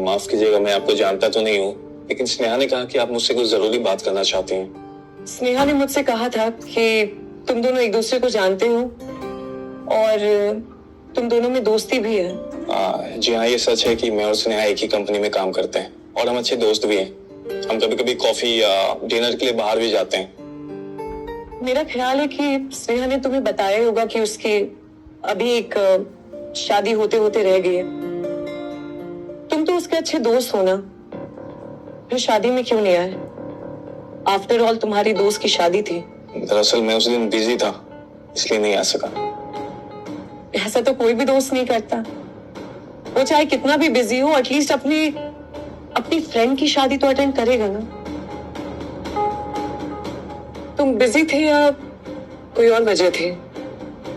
माफ कीजिएगा, मैं आपको जानता तो नहीं हूँ, लेकिन स्नेहा ने कहा कि आप मुझसे कुछ जरूरी बात करना चाहती हैं। स्नेहा ने मुझसे कहा था कि तुम दोनों एक दूसरे को जानते हो और तुम दोनों में दोस्ती भी है। जी हाँ, ये सच है कि मैं और स्नेहा एक ही कंपनी में काम करते हैं और हम अच्छे दोस्त भी हैं। हम कभी कभी कॉफी या डिनर के लिए बाहर भी जाते हैं। मेरा ख्याल है कि स्नेहा ने तुम्हें बताया होगा कि उसकी अभी एक शादी होते होते रह गई है। तुम तो उसके अच्छे दोस्त हो ना, फिर शादी में क्यों नहीं आए? आफ्टर ऑल तुम्हारी दोस्त की शादी थी। दरअसल मैं उस दिन बिजी था, इसलिए नहीं आ सका। ऐसा तो कोई भी दोस्त नहीं करता। वो चाहे कितना भी बिजी हो, एटलीस्ट अपनी अपनी फ्रेंड की शादी तो अटेंड करेगा ना। तुम बिजी थे या कोई और वजह थी?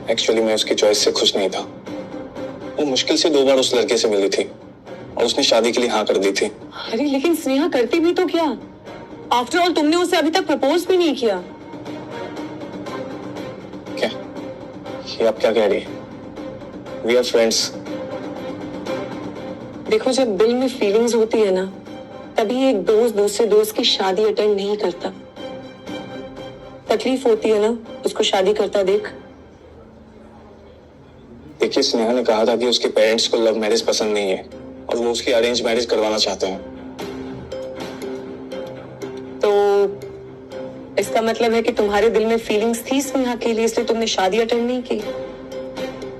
एक्चुअली मैं उसकी चॉइस से खुश नहीं था। वो मुश्किल से 2 बार उस लड़के से मिली थी और उसने शादी के लिए हाँ कर दी थी। अरे लेकिन स्नेहा करती भी तो क्या? आफ्टर ऑल तुमने उसे अभी तक प्रपोज भी नहीं किया। क्या ये आप क्या कह रही है? We are friends. देखो, जब दिल में फीलिंग्स होती है ना, तभी एक दोस्त दूसरे दोस्त की शादी अटेंड नहीं करता। तकलीफ होती है ना उसको शादी करता देख। देखिए, स्नेहा ने कहा था कि उसके पेरेंट्स को लव मैरिज पसंद नहीं है और वो उसकी अरेंज मैरिज करवाना चाहते हैं। तो इसका मतलब है कि तुम्हारे दिल में फीलिंग्स थी स्नेहा के लिए, इसलिए तुमने शादी अटेंड नहीं की।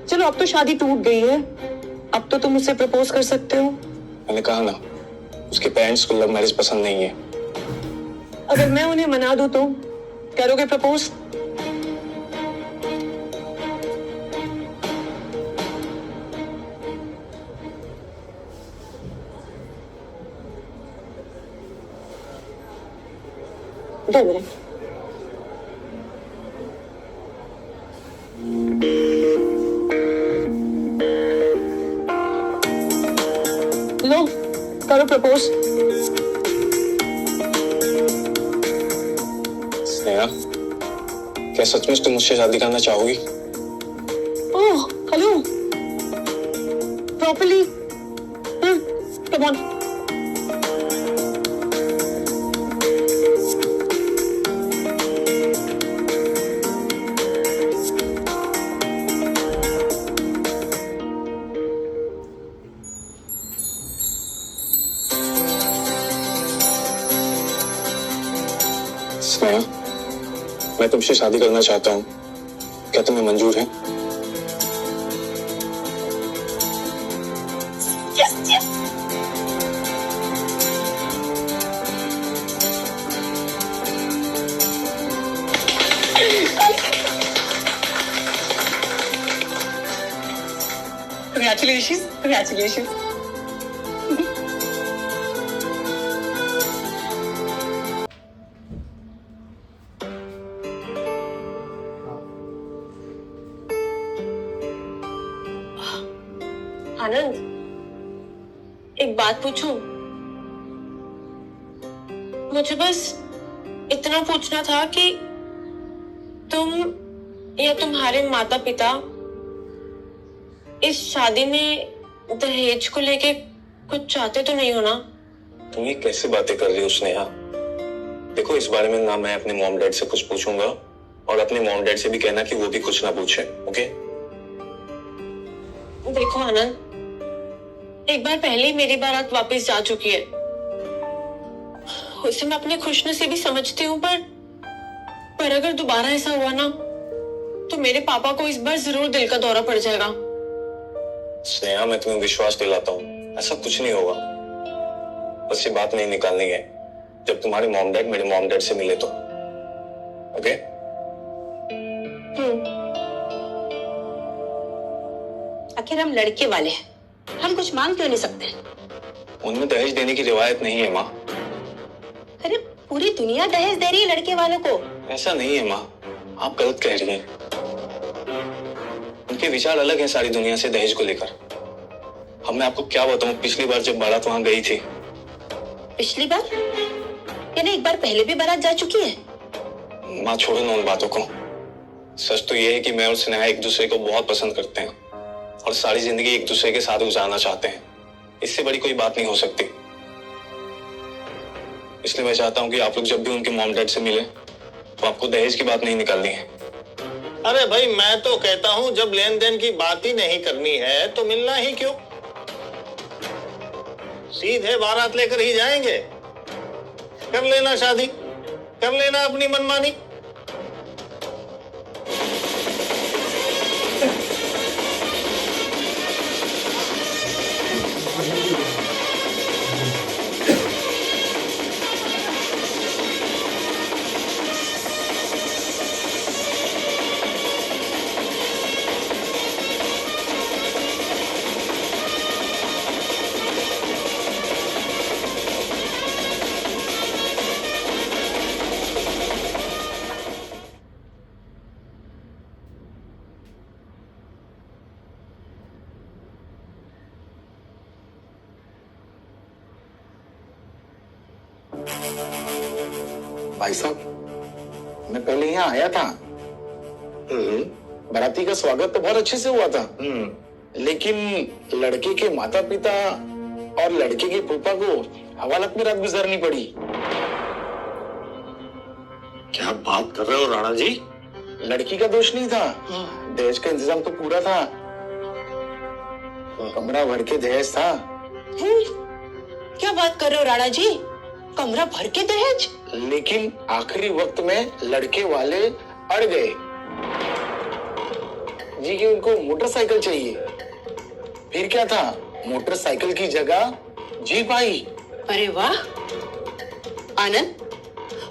चलो, अब तो शादी टूट गई है, अब तो तुम उससे प्रपोज कर सकते हो। मैंने कहा ना, उसके पेरेंट्स को लव मैरिज पसंद नहीं है। अगर मैं उन्हें मना दूं तो करोगे प्रपोज? दो मिनट। लो, करो प्रपोज। स्नेहा, क्या सचमुच तुम मुझसे शादी करना चाहोगी? Oh, hello. Properly. Come on. Sneha, मैं तुमसे शादी करना चाहता हूँ, क्या तुम्हें मंजूर है? Yes, yes. Congratulations, congratulations. आनंद, एक बात पूछूं? मुझे बस इतना पूछना था कि तुम या तुम्हारे माता पिता इस शादी में दहेज को लेके कुछ चाहते तो नहीं हो ना? तुम ये कैसे बातें कर रही हो स्नेहा? देखो, इस बारे में ना मैं अपने मॉम डैड से कुछ पूछूंगा और अपने मॉम डैड से भी कहना कि वो भी कुछ ना पूछे, ओके? देखो आनंद, एक बार पहले ही मेरी बारात वापस जा चुकी है। उसे मैं अपनी खुशनसीबी समझती हूँ, पर अगर दोबारा ऐसा हुआ ना, तो मेरे पापा को इस बार जरूर दिल का दौरा पड़ जाएगा। स्नेहा, मैं तुम्हें विश्वास दिलाता हूँ, ऐसा कुछ नहीं होगा। बस ये बात नहीं निकालनी है जब तुम्हारे मॉम डैड मेरे मॉम डैड से मिले तो, ओके? आखिर हम लड़के वाले हैं, हम कुछ मांग क्यों नहीं सकते? उनमें दहेज देने की रिवायत नहीं है माँ। अरे पूरी दुनिया दहेज दे रही है लड़के वालों को। ऐसा नहीं है माँ, आप गलत कह रही हैं। उनके विचार अलग हैं सारी दुनिया से दहेज को लेकर। अब मैं आपको क्या बताऊं, पिछली बार जब बारात वहां गई थी। पिछली बार? यानी एक बार पहले भी बारात जा चुकी है? माँ छोड़ो ना उन बातों को। सच तो ये है कि मैं और स्नेहा एक दूसरे को बहुत पसंद करते हैं और सारी जिंदगी एक दूसरे के साथ गुजारना चाहते हैं। इससे बड़ी कोई बात नहीं हो सकती। इसलिए मैं चाहता हूं कि आप लोग जब भी उनके मॉम डैड से मिले तो आपको दहेज की बात नहीं निकालनी है। अरे भाई, मैं तो कहता हूं जब लेन देन की बात ही नहीं करनी है तो मिलना ही क्यों, सीधे बारात लेकर ही जाएंगे। कर लेना शादी, कर लेना अपनी मनमानी। भाई साहब, मैं पहले यहाँ आया था। बाराती का स्वागत तो बहुत अच्छे से हुआ था, लेकिन लड़के के माता पिता और लड़के के फूफा को हवालात में रात गुजारनी पड़ी। क्या बात कर रहे हो राणा जी? लड़की का दोष नहीं था, दहेज का इंतजाम तो पूरा था। कमरा भर के दहेज था। क्या बात कर रहे हो राणा जी? कमरा भर के दहेज? लेकिन आखिरी वक्त में लड़के वाले अड़ गए जी कि उनको मोटरसाइकिल चाहिए। फिर क्या था, मोटरसाइकिल की जगह जीप आई। अरे वाह आनंद,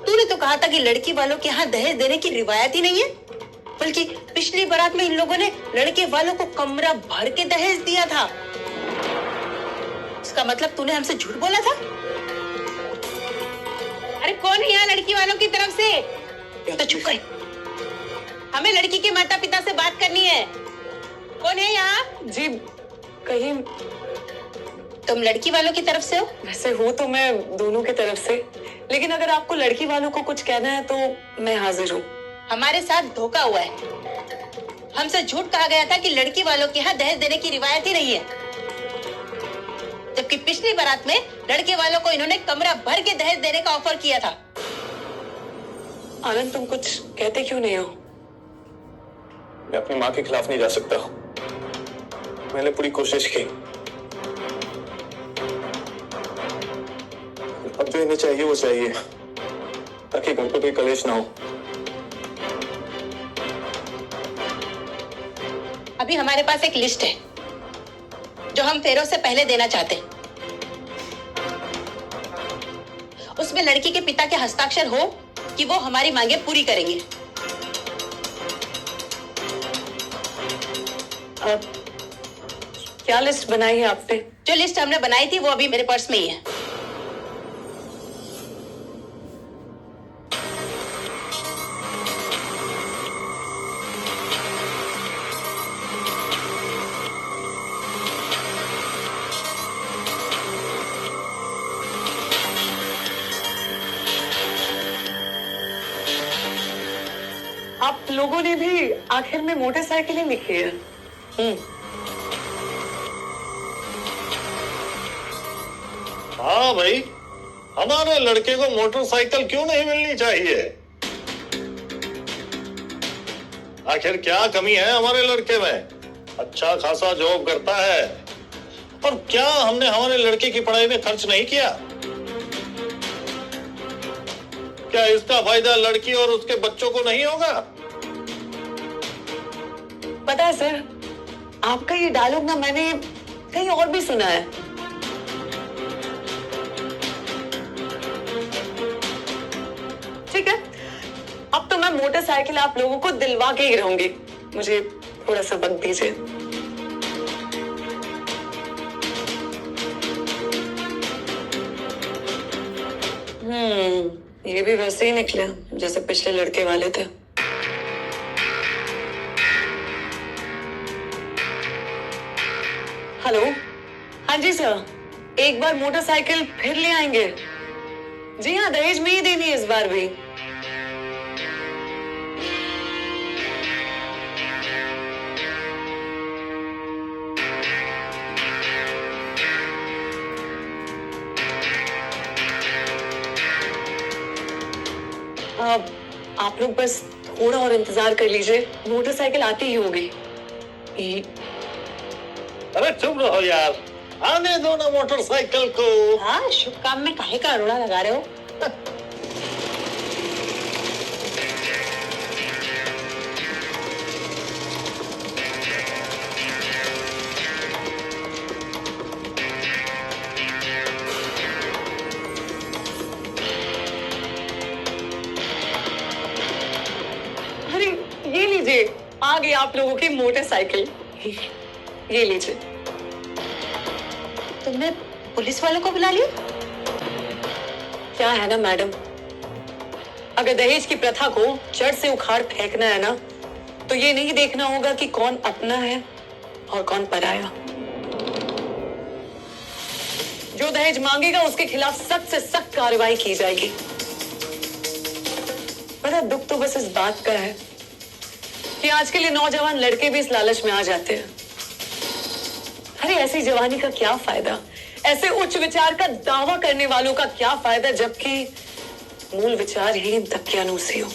तूने तो कहा था कि लड़की वालों के यहाँ दहेज देने की रिवायत ही नहीं है, बल्कि पिछली बारात में इन लोगों ने लड़के वालों को कमरा भर के दहेज दिया था। इसका मतलब तूने हमसे झूठ बोला था? अरे कौन है यहाँ लड़की वालों की तरफ से? तो चुप कर, हमें लड़की के माता पिता से बात करनी है। कौन है यहाँ? जी कहीं तुम लड़की वालों की तरफ से हो? वैसे हूँ तो मैं दोनों की तरफ से, लेकिन अगर आपको लड़की वालों को कुछ कहना है तो मैं हाजिर हूँ। हमारे साथ धोखा हुआ है। हमसे झूठ कहा गया था कि लड़की वालों के यहाँ दहेज देने की रिवायत ही नहीं है, जबकि पिछली बारात में लड़के वालों को इन्होंने कमरा भर के दहेज देने का ऑफर किया था। आनंद, तुम कुछ कहते क्यों नहीं हो? मैं अपनी माँ के खिलाफ नहीं जा सकता। मैंने पूरी कोशिश की। अब जो इन्हें चाहिए वो चाहिए, ताकि घर पे कोई कलेश ना हो। अभी हमारे पास एक लिस्ट है जो हम फेरों से पहले देना चाहते हैं। उसमें लड़की के पिता के हस्ताक्षर हो कि वो हमारी मांगे पूरी करेंगे। अब क्या लिस्ट बनाई है आपने? जो लिस्ट हमने बनाई थी वो अभी मेरे पर्स में ही है। आप लोगों ने भी आखिर में मोटरसाइकिल ही लिखी है। हाँ भाई, हमारे लड़के को मोटरसाइकिल क्यों नहीं मिलनी चाहिए? आखिर क्या कमी है हमारे लड़के में? अच्छा खासा जॉब करता है, और क्या हमने हमारे लड़के की पढ़ाई में खर्च नहीं किया? क्या इसका फायदा लड़की और उसके बच्चों को नहीं होगा? पता है सर, आपका ये डायलॉग ना मैंने कहीं और भी सुना है। ठीक है, अब तो मैं मोटरसाइकिल आप लोगों को दिलवा के ही रहूंगी। मुझे थोड़ा सा वक्त दीजिए। ये भी वैसे ही निकले जैसे पिछले लड़के वाले थे। हेलो, हाँ जी सर, एक बार मोटरसाइकिल फिर ले आएंगे? जी हाँ, दहेज में ही देनी है इस बार भी। आप लोग बस थोड़ा और इंतजार कर लीजिए, मोटरसाइकिल आती ही होगी। ये- अरे चुप रहो यार, आने दो ना मोटरसाइकिल को। हाँ, शुभ काम में काहे का अरोड़ा लगा रहे हो? अरे ये लीजिए, आ गई आप लोगों की मोटरसाइकिल। ये लीजिए। तुमने पुलिस वालों को बुला लिया? क्या है ना मैडम, अगर दहेज की प्रथा को जड़ से उखाड़ फेंकना है ना, तो ये नहीं देखना होगा कि कौन अपना है और कौन पराया। जो दहेज मांगेगा उसके खिलाफ सख्त से सख्त कार्रवाई की जाएगी। पता दुख तो बस इस बात का है कि आज के लिए नौजवान लड़के भी इस लालच में आ जाते हैं। अरे ऐसी जवानी का क्या फायदा, ऐसे उच्च विचार का दावा करने वालों का क्या फायदा, जबकि मूल विचार ही दकियानूसी हो।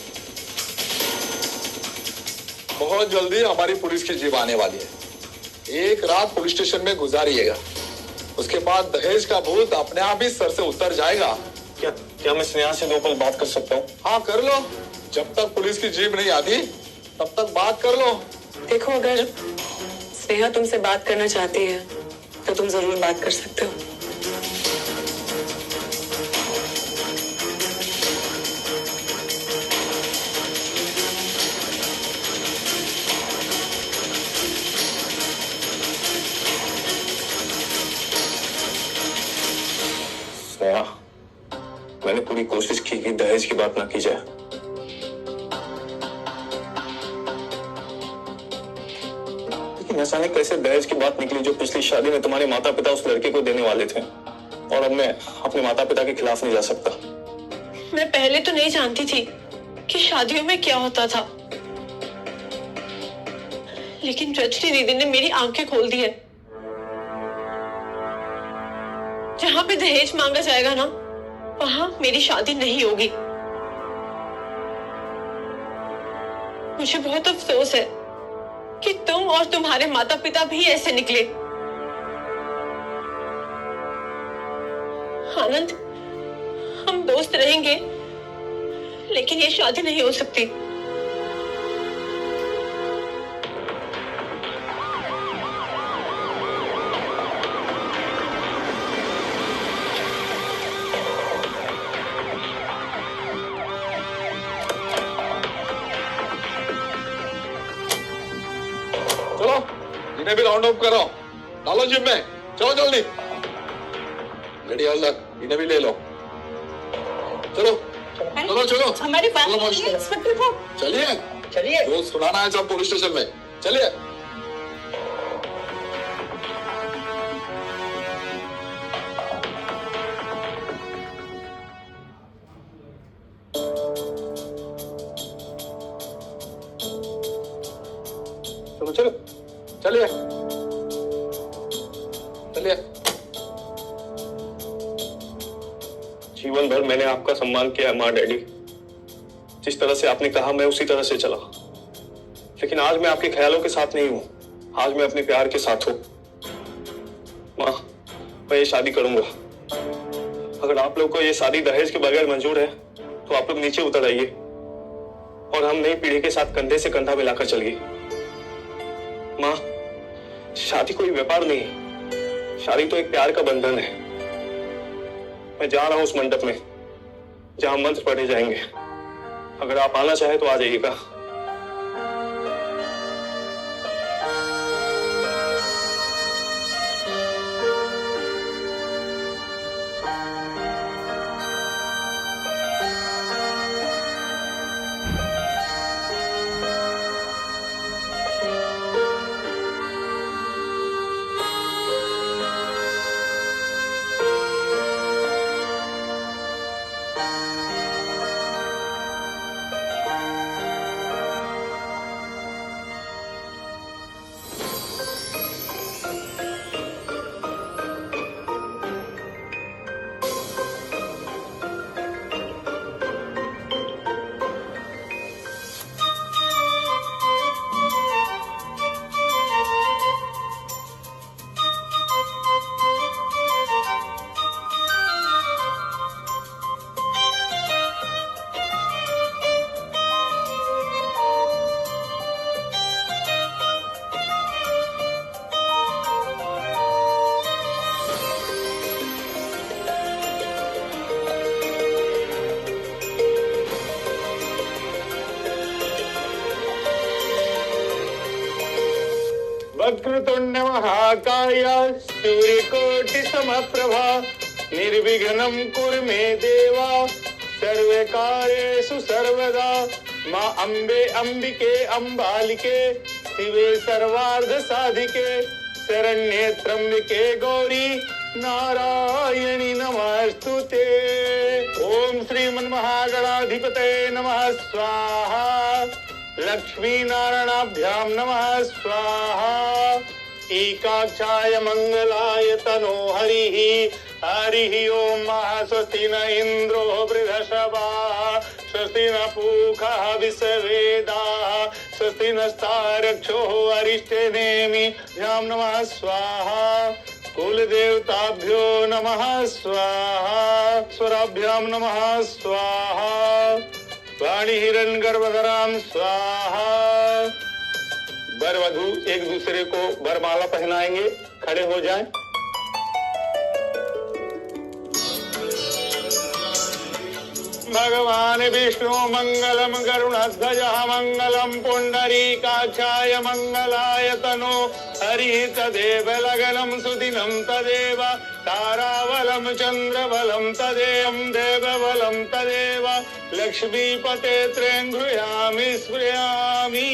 बहुत जल्दी हमारी पुलिस की जीप आने वाली है। एक रात पुलिस स्टेशन में गुजारिएगा, उसके बाद दहेज का भूत अपने आप ही सर से उतर जाएगा। क्या क्या मैं स्नेहा से 2 पल बात कर सकता हूँ? हाँ कर लो, जब तक पुलिस की जीप नहीं आती तब तक बात कर लो। देखो, अगर स्नेहा तुमसे बात करना चाहती है तो तुम जरूर बात कर सकते हो। स्नेहा, मैंने पूरी कोशिश की कि दहेज की बात ना की जाए, लेकिन ऐसा नहीं कैसे दहेज की बात निकली जो पिछली शादी में तुम्हारे माता पिता उस लड़के को देने वाले थे, और अब मैं अपने माता पिता के खिलाफ नहीं जा सकता। मैं पहले तो नहीं जानती थी कि शादियों में क्या होता था, लेकिन रजनी दीदी ने मेरी आंखें खोल दी है। जहां पे दहेज मांगा जाएगा ना, वहां मेरी शादी नहीं होगी। मुझे बहुत अफसोस है कि तुम और तुम्हारे माता पिता भी ऐसे निकले। आनंद, हम दोस्त रहेंगे, लेकिन ये शादी नहीं हो सकती। चलो इन्हें भी राउंड अप करो, डालो जिम में, चलो जल्दी। लेडी हवलदार, इन्हें भी ले लो। चलो चलो चलो हमारी बात चलो, सुनिए, इंस्पेक्टर साहब। चलिए चलिए। वो सुनाना है सब पुलिस स्टेशन में, चलिए। चलो चलो। चलिए चलिए। जीवन भर मैंने आपका सम्मान किया है माँ डैडी, जिस तरह से आपने कहा मैं उसी तरह से चला, लेकिन आज मैं आपके ख्यालों के साथ नहीं हूं, आज मैं अपने प्यार के साथ हूं। माँ, मैं ये शादी करूंगा। अगर आप लोग को ये शादी दहेज के बगैर मंजूर है तो आप लोग नीचे उतर आइए और हम नई पीढ़ी के साथ कंधे से कंधा मिलाकर चलिए। माँ, शादी कोई व्यापार नहीं है, शादी तो एक प्यार का बंधन है। मैं जा रहा हूं उस मंडप में जहां मंत्र पढ़े जाएंगे। अगर आप आना चाहे तो आ जाइएगा। वक्रतुंड महाकाय सूर्यकोटि समप्रभा निर्विघ्नं कुरु मे देवा सर्वे कार्येषु सर्वदा। माँ अम्बे अम्बिके अम्बालिके शिवे सर्वार्थ साधिके शरण्ये त्र्यंबके गौरी नारायणी नमस्तुते। ओम श्रीमन्महागणाधिपतये नमः स्वाहा। लक्ष्मी नारायणाभ्याम नमः स्वाहा। एकाक्षाय मंगलाय तनो हरिः हरिः ओम। स्वस्ति न इंद्रो वृधशवाः स्वस्ति न पूषा विश्ववेदाः स्वस्ति नस्तारक्षो अरिष्टनेमिभ्यां नमः स्वाहा। कुल देवताभ्यो नमः स्वाहा। स्वराभ्यां नमः स्वाहा। वाणी हिरण्य गर्भधराम स्वाहा। वर वधू एक दूसरे को वरमाला पहनाएंगे, खड़े हो जाएं। भगवान विष्णु मंगलम गरुणध्वज मंगलम पुंडरीकाक्षाय मंगलाय तनो हरि तदेव लगनम सुदिनं तदेव तारावलं चंद्रबलं तदेव देवबलं तदेव लक्ष्मीपते त्र्यं गृह्णामि स्मृयामि।